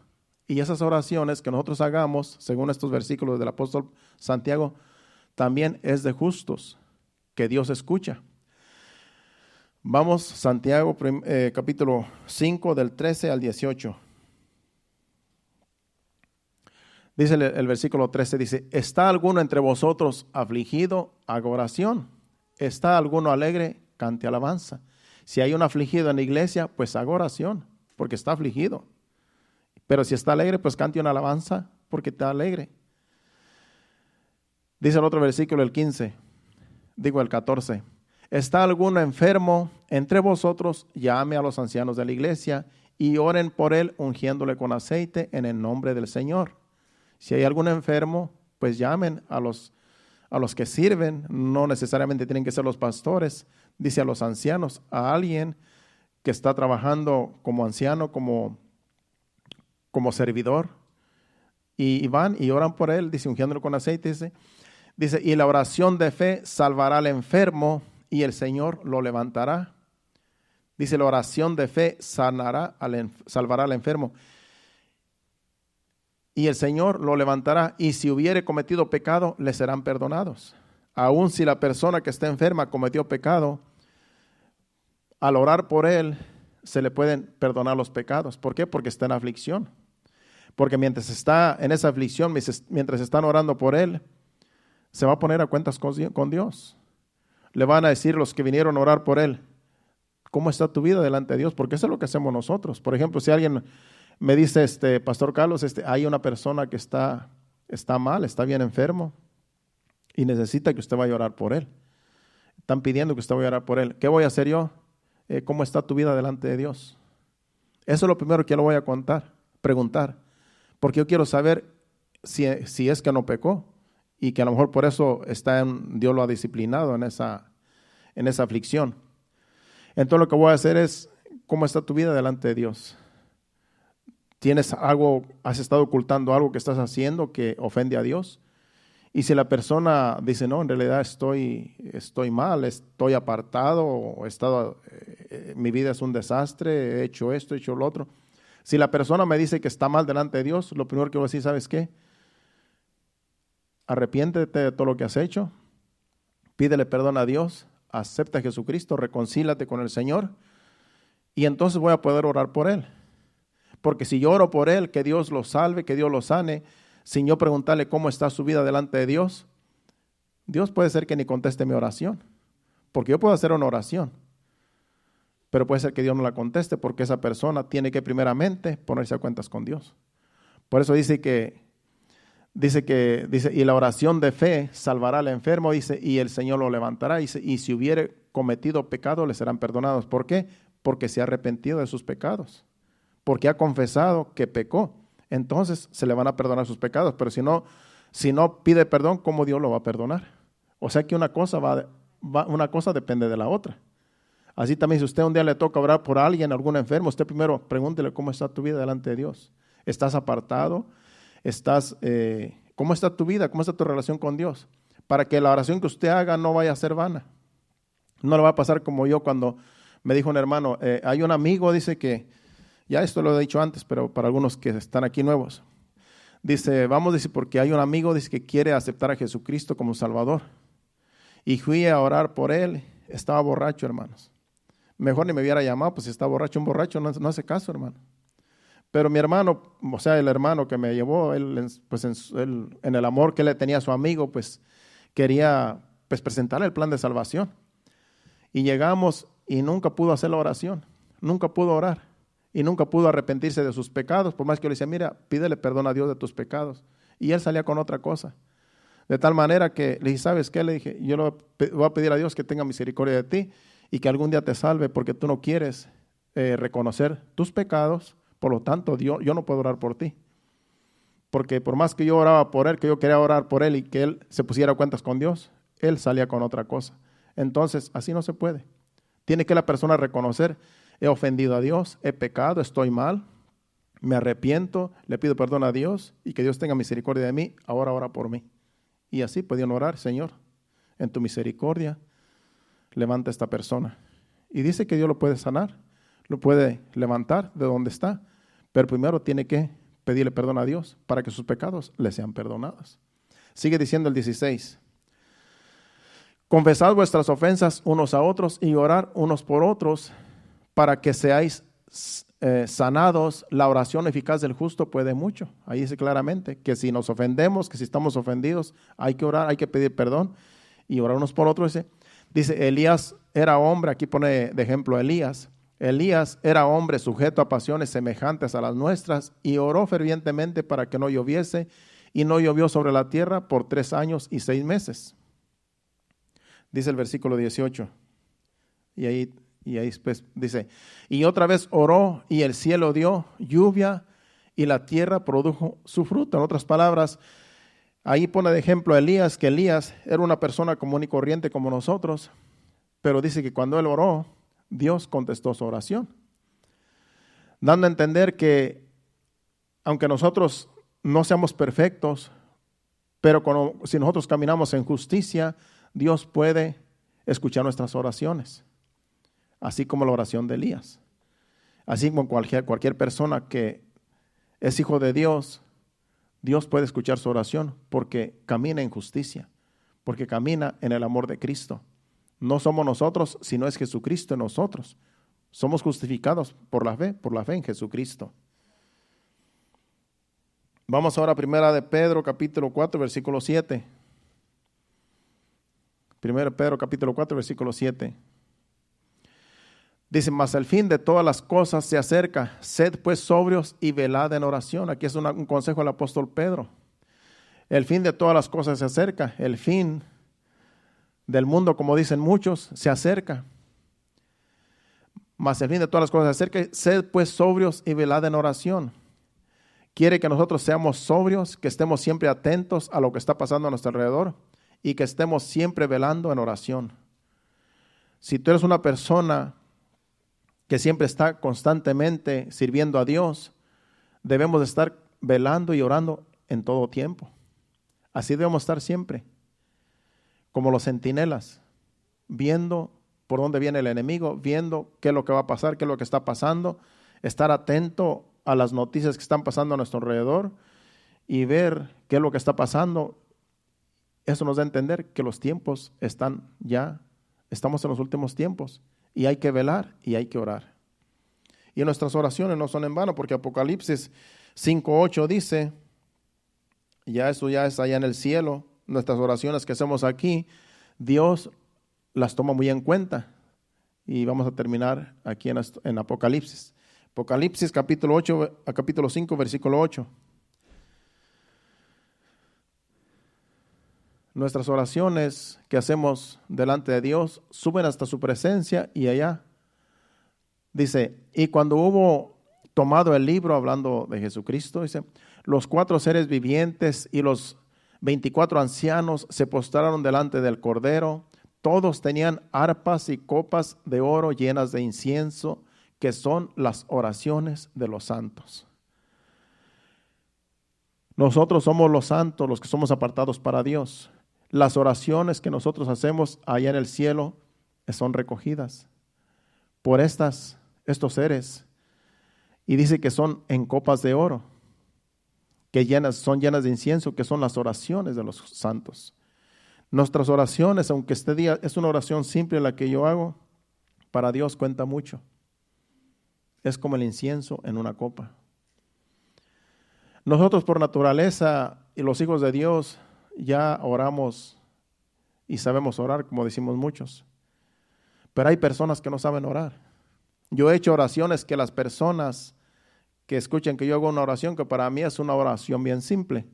Y esas oraciones que nosotros hagamos, según estos versículos del apóstol Santiago, también es de justos, que Dios escucha. Vamos, Santiago capítulo 5, del 13 al 18. Dice el versículo 13, dice, ¿está alguno entre vosotros afligido? Haga oración. ¿Está alguno alegre? Cante alabanza. Si hay un afligido en la iglesia, pues haga oración, porque está afligido. Pero si está alegre, pues cante una alabanza, porque está alegre. Dice el otro versículo, el 14. ¿Está alguno enfermo entre vosotros? Llame a los ancianos de la iglesia y oren por él, ungiéndole con aceite en el nombre del Señor. Si hay algún enfermo, pues llamen a los que sirven. No necesariamente tienen que ser los pastores. Dice a los ancianos, a alguien que está trabajando como anciano, como servidor. Y van y oran por él, dice, ungiéndole con aceite. Dice, y la oración de fe salvará al enfermo y el Señor lo levantará. Dice, la oración de fe salvará al enfermo y el Señor lo levantará. Y si hubiere cometido pecado, le serán perdonados. Aun si la persona que está enferma cometió pecado, al orar por él, se le pueden perdonar los pecados. ¿Por qué? Porque está en aflicción. Porque mientras está en esa aflicción, mientras están orando por él, se va a poner a cuentas con Dios. Le van a decir los que vinieron a orar por él, ¿cómo está tu vida delante de Dios? Porque eso es lo que hacemos nosotros. Por ejemplo, si alguien me dice, Pastor Carlos, hay una persona que está mal, está bien enfermo y necesita que usted vaya a orar por él. Están pidiendo que usted vaya a orar por él. ¿Qué voy a hacer yo? ¿Cómo está tu vida delante de Dios? Eso es lo primero que yo le voy a preguntar. Porque yo quiero saber si es que no pecó y que a lo mejor por eso Dios lo ha disciplinado en esa aflicción. Entonces lo que voy a hacer es, ¿cómo está tu vida delante de Dios? ¿Has estado ocultando algo que estás haciendo que ofende a Dios? Y si la persona dice, no, en realidad estoy mal, estoy apartado, o mi vida es un desastre, he hecho esto, he hecho lo otro. Si la persona me dice que está mal delante de Dios, lo primero que voy a decir, ¿sabes qué? Arrepiéntete de todo lo que has hecho, pídele perdón a Dios, acepta a Jesucristo, reconcílate con el Señor y entonces voy a poder orar por él. Porque si yo oro por él, que Dios lo salve, que Dios lo sane, sin yo preguntarle cómo está su vida delante de Dios, Dios puede ser que ni conteste mi oración. Porque yo puedo hacer una oración, pero puede ser que Dios no la conteste porque esa persona tiene que primeramente ponerse a cuentas con Dios. Por eso dice, y la oración de fe salvará al enfermo, dice, y el Señor lo levantará, dice, y si hubiere cometido pecado, le serán perdonados. ¿Por qué? Porque se ha arrepentido de sus pecados, porque ha confesado que pecó. Entonces se le van a perdonar sus pecados, pero si no pide perdón, ¿cómo Dios lo va a perdonar? O sea que una cosa depende de la otra. Así también si usted un día le toca orar por alguien, algún enfermo, usted primero pregúntele cómo está tu vida delante de Dios. ¿Estás apartado? ¿Cómo está tu vida? ¿Cómo está tu relación con Dios? Para que la oración que usted haga no vaya a ser vana. No le va a pasar como yo cuando me dijo un hermano, hay un amigo, dice que, ya esto lo he dicho antes, pero para algunos que están aquí nuevos, dice, porque hay un amigo, dice que quiere aceptar a Jesucristo como Salvador. Y fui a orar por él, estaba borracho, hermanos. Mejor ni me hubiera llamado, pues si está borracho, un borracho no hace caso, hermano. Pero mi hermano, o sea, el hermano que me llevó, él, pues en el amor que le tenía a su amigo, pues quería presentarle el plan de salvación. Y llegamos y nunca pudo hacer la oración, nunca pudo orar y nunca pudo arrepentirse de sus pecados, por más que yo le decía, mira, pídele perdón a Dios de tus pecados. Y él salía con otra cosa. De tal manera que le dije, ¿sabes qué? Le dije, yo voy a pedir a Dios que tenga misericordia de ti y que algún día te salve porque tú no quieres reconocer tus pecados. Por lo tanto, yo no puedo orar por ti. Porque por más que yo oraba por él, que yo quería orar por él y que él se pusiera a cuentas con Dios, él salía con otra cosa. Entonces, así no se puede. Tiene que la persona reconocer, he ofendido a Dios, he pecado, estoy mal, me arrepiento, le pido perdón a Dios y que Dios tenga misericordia de mí, ahora ora por mí. Y así podían orar, Señor, en tu misericordia, levanta a esta persona. Y dice que Dios lo puede sanar, lo puede levantar de donde está, pero primero tiene que pedirle perdón a Dios para que sus pecados le sean perdonados. Sigue diciendo el 16. Confesad vuestras ofensas unos a otros y orad unos por otros para que seáis sanados, la oración eficaz del justo puede mucho. Ahí dice claramente que si nos ofendemos, que si estamos ofendidos, hay que orar, hay que pedir perdón y orar unos por otros. Dice Elías era hombre, aquí pone de ejemplo a Elías. Elías era hombre sujeto a pasiones semejantes a las nuestras y oró fervientemente para que no lloviese, y no llovió sobre la tierra por 3 años y 6 meses. Dice el versículo 18. Y ahí después dice, y otra vez oró y el cielo dio lluvia y la tierra produjo su fruto. En otras palabras, ahí pone de ejemplo a Elías, que Elías era una persona común y corriente como nosotros, pero dice que cuando él oró, Dios contestó su oración, dando a entender que aunque nosotros no seamos perfectos, pero si nosotros caminamos en justicia, Dios puede escuchar nuestras oraciones, así como la oración de Elías. Así como cualquier persona que es hijo de Dios, Dios puede escuchar su oración porque camina en justicia, porque camina en el amor de Cristo. No somos nosotros, sino es Jesucristo en nosotros. Somos justificados por la fe en Jesucristo. Vamos ahora a Primera de Pedro, capítulo 4, versículo 7. Primera de Pedro, capítulo 4, versículo 7. Dice, mas el fin de todas las cosas se acerca, sed pues sobrios y velad en oración. Aquí es un consejo del apóstol Pedro. El fin de todas las cosas se acerca, el fin del mundo, como dicen muchos, se acerca. Mas el fin de todas las cosas se acerca, sed pues sobrios y velad en oración. Quiere que nosotros seamos sobrios, que estemos siempre atentos a lo que está pasando a nuestro alrededor y que estemos siempre velando en oración. Si tú eres una persona que siempre está constantemente sirviendo a Dios, debemos de estar velando y orando en todo tiempo. Así debemos estar siempre, como los centinelas, viendo por dónde viene el enemigo, viendo qué es lo que va a pasar, qué es lo que está pasando, estar atento a las noticias que están pasando a nuestro alrededor y ver qué es lo que está pasando. Eso nos da a entender que los tiempos estamos en los últimos tiempos y hay que velar y hay que orar. Y nuestras oraciones no son en vano, porque Apocalipsis 5:8 dice, eso ya es allá en el cielo, nuestras oraciones que hacemos aquí, Dios las toma muy en cuenta. Y vamos a terminar aquí en Apocalipsis. Apocalipsis capítulo 5, versículo 8. Nuestras oraciones que hacemos delante de Dios suben hasta su presencia y allá. Dice, y cuando hubo tomado el libro, hablando de Jesucristo, dice, los 4 seres vivientes y los 24 ancianos se postraron delante del Cordero. Todos tenían arpas y copas de oro llenas de incienso, que son las oraciones de los santos. Nosotros somos los santos, los que somos apartados para Dios. Las oraciones que nosotros hacemos allá en el cielo son recogidas por estos seres. Y dice que son en copas de oro, que son llenas de incienso, que son las oraciones de los santos. Nuestras oraciones, aunque este día es una oración simple la que yo hago, para Dios cuenta mucho. Es como el incienso en una copa. Nosotros por naturaleza y los hijos de Dios ya oramos y sabemos orar, como decimos muchos. Pero hay personas que no saben orar. Yo he hecho oraciones que las personas que escuchen que yo hago una oración, que para mí es una oración bien simple.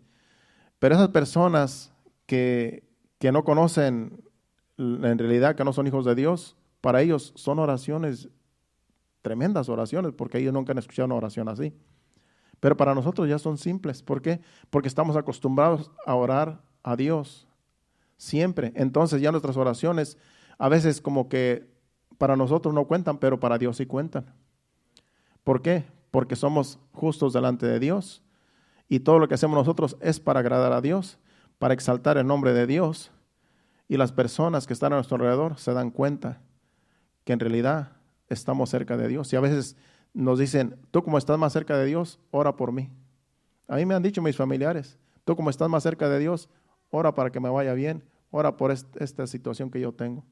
Pero esas personas que no conocen en realidad, que no son hijos de Dios, para ellos son oraciones, tremendas oraciones, porque ellos nunca han escuchado una oración así. Pero para nosotros ya son simples. ¿Por qué? Porque estamos acostumbrados a orar a Dios siempre. Entonces ya nuestras oraciones a veces como que para nosotros no cuentan, pero para Dios sí cuentan. ¿Por qué? Porque somos justos delante de Dios y todo lo que hacemos nosotros es para agradar a Dios, para exaltar el nombre de Dios, y las personas que están a nuestro alrededor se dan cuenta que en realidad estamos cerca de Dios. Y a veces nos dicen, tú como estás más cerca de Dios, ora por mí. A mí me han dicho mis familiares, tú como estás más cerca de Dios, ora para que me vaya bien, ora por esta situación que yo tengo.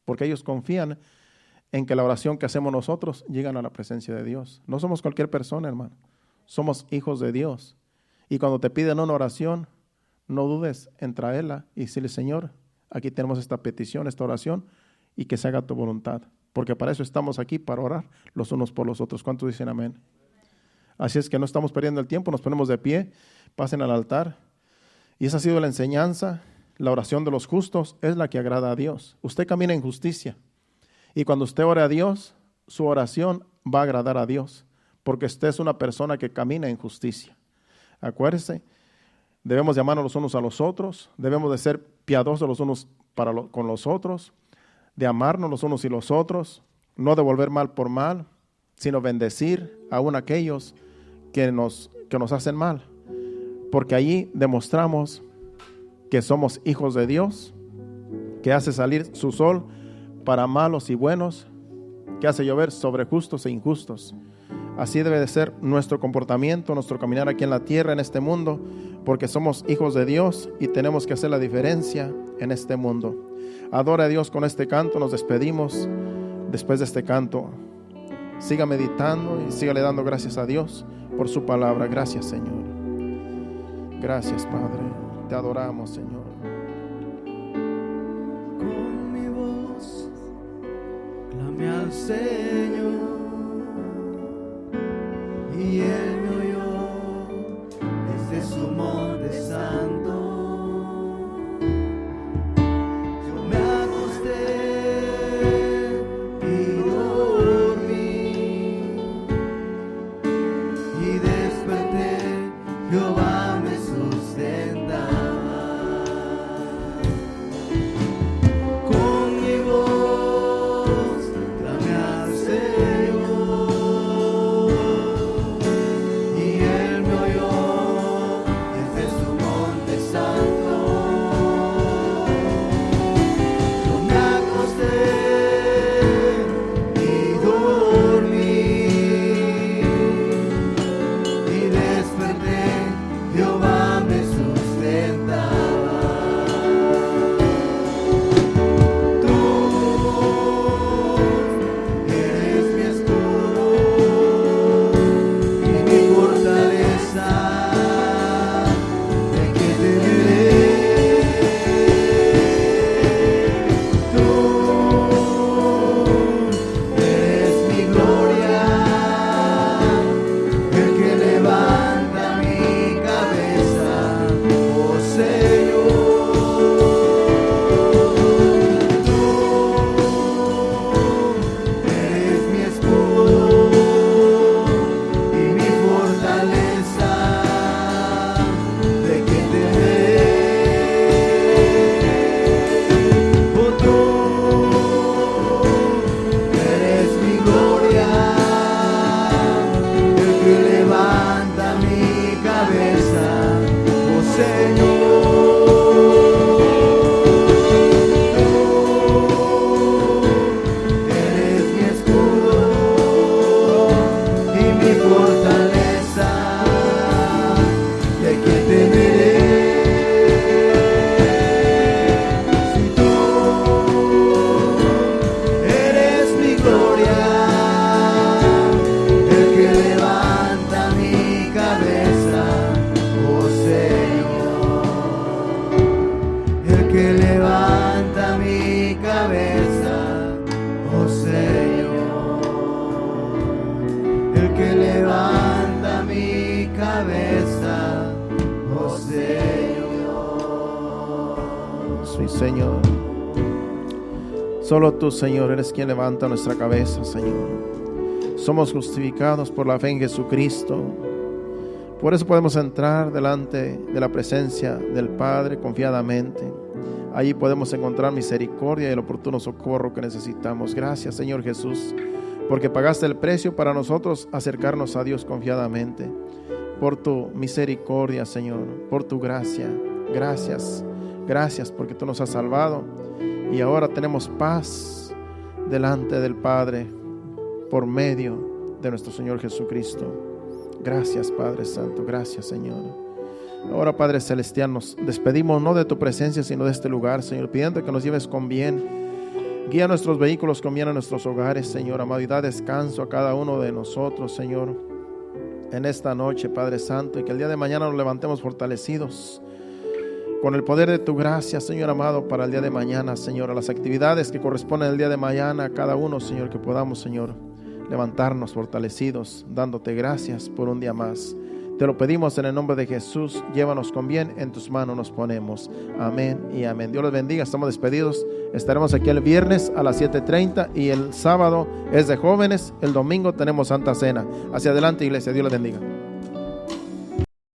Porque ellos confían en que la oración que hacemos nosotros llegan a la presencia de Dios. No somos cualquier persona, hermano. Somos hijos de Dios. Y cuando te piden una oración, no dudes en traerla y decirle, Señor, aquí tenemos esta petición, esta oración, y que se haga tu voluntad. Porque para eso estamos aquí, para orar los unos por los otros. ¿Cuántos dicen amén? Así es que no estamos perdiendo el tiempo, nos ponemos de pie, pasen al altar. Y esa ha sido la enseñanza. La oración de los justos es la que agrada a Dios. Usted camina en justicia. Y cuando usted ore a Dios, su oración va a agradar a Dios. Porque usted es una persona que camina en justicia. Acuérdese, debemos de amarnos los unos a los otros. Debemos de ser piadosos los unos con los otros. De amarnos los unos y los otros. No devolver mal por mal, sino bendecir aún aquellos que nos hacen mal. Porque allí demostramos que somos hijos de Dios, que hace salir su sol para malos y buenos, que hace llover sobre justos e injustos. Así debe de ser nuestro comportamiento, nuestro caminar aquí en la tierra, en este mundo, porque somos hijos de Dios y tenemos que hacer la diferencia en este mundo. Adora a Dios con este canto, nos despedimos después de este canto. Siga meditando y sígale dando gracias a Dios por su palabra. Gracias, Señor. Gracias, Padre. Te adoramos, Señor. Con mi voz clamé al Señor y Él me oyó desde su monte santo. Yo me acosté y dormí y desperté, Jehová me sustentaba. Con mi voz clamé al Señor y Él me oyó desde su monte santo. Yo me acosté y dormí y desperté, Jehová me sustentaba. Tú eres mi escudo y mi fortaleza, ¿de qué temeré? Tú eres mi gloria, el que levanta mi cabeza, oh Señor. Tú eres mi escudo y mi fortaleza, ¿de qué temeré? Oh, tú eres mi gloria, el que levanta mi cabeza, oh Señor. Tú eres mi escudo y mi fortaleza, ¿de qué temeré? Si tú eres mi gloria, el que levanta mi cabeza, oh Señor, el que levanta mi cabeza, oh Señor, el que levanta mi cabeza, oh Señor. Sí, Señor. Solo tú, Señor, eres quien levanta nuestra cabeza, Señor. Somos justificados por la fe en Jesucristo. Por eso podemos entrar delante de la presencia del Padre confiadamente. Allí podemos encontrar misericordia y el oportuno socorro que necesitamos. Gracias, Señor Jesús, porque pagaste el precio para nosotros acercarnos a Dios confiadamente. Por tu misericordia, Señor, por tu gracia. Gracias, gracias porque tú nos has salvado y ahora tenemos paz delante del Padre por medio de nuestro Señor Jesucristo. Gracias, Padre Santo, gracias, Señor. Ahora, Padre Celestial, nos despedimos no de tu presencia, sino de este lugar, Señor, pidiendo que nos lleves con bien. Guía nuestros vehículos, conviene a nuestros hogares, Señor amado, y da descanso a cada uno de nosotros, Señor, en esta noche, Padre Santo, y que el día de mañana nos levantemos fortalecidos con el poder de tu gracia, Señor amado, para el día de mañana, Señor, a las actividades que corresponden el día de mañana, a cada uno, Señor, que podamos, Señor, levantarnos fortalecidos, dándote gracias por un día más. Te lo pedimos en el nombre de Jesús. Llévanos con bien, en tus manos nos ponemos. Amén y amén. Dios los bendiga, estamos despedidos. Estaremos aquí el viernes a las 7:30 y el sábado es de jóvenes. El domingo tenemos Santa Cena. Hacia adelante, iglesia. Dios los bendiga.